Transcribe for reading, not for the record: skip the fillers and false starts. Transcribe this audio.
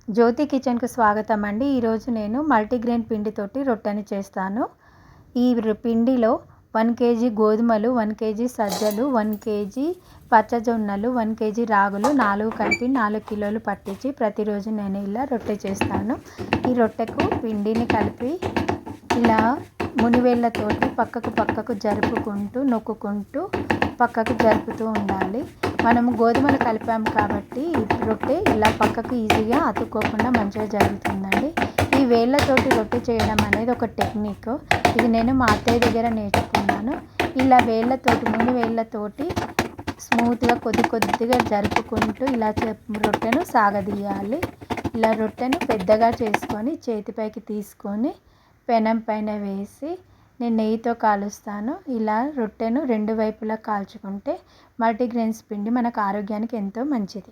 జ్యోతి కిచెన్‌కు స్వాగతం అండి. ఈరోజు నేను మల్టీగ్రెయిన్ పిండితోటి రొట్టెని చేస్తాను. ఈ పిండిలో 1 కేజీ గోధుమలు, 1 కేజీ సజ్జలు, 1 కేజీ పచ్చజొన్నలు, 1 కేజీ రాగులు 4 కలిపి 4 కిలోలు పట్టించి ప్రతిరోజు నేను ఇలా రొట్టె చేస్తాను. ఈ రొట్టెకు పిండిని కలిపి ఇలా మునివేళ్ళతోటి పక్కకు జరుపుకుంటూ నొక్కుకుంటూ పక్కకు జరుపుతూ ఉండాలి. మనము గోధుమలు కలిపాము కాబట్టి రొట్టె ఇలా పక్కకు ఈజీగా అతుక్కోకుండా మంచిగా జరుగుతుందండి. ఈ వేళ్ళతోటి రొట్టె చేయడం అనేది ఒక టెక్నిక్. ఇది నేను మా అత్తయ్య దగ్గర నేర్చుకున్నాను. ఇలా ముని వేళ్ళతోటి స్మూత్గా కొద్దిగా జరుపుకుంటూ ఇలా రొట్టెను సాగదీయాలి. ఇలా రొట్టెను పెద్దగా చేసుకొని చేతిపైకి తీసుకొని పెనం పైన వేసి నేను నెయ్యితో కాలుస్తాను. ఇలా రొట్టెను 2 వైపులా కాల్చుకుంటే మల్టీగ్రెయిన్స్ పిండి మనకు ఆరోగ్యానికి ఎంతో మంచిది.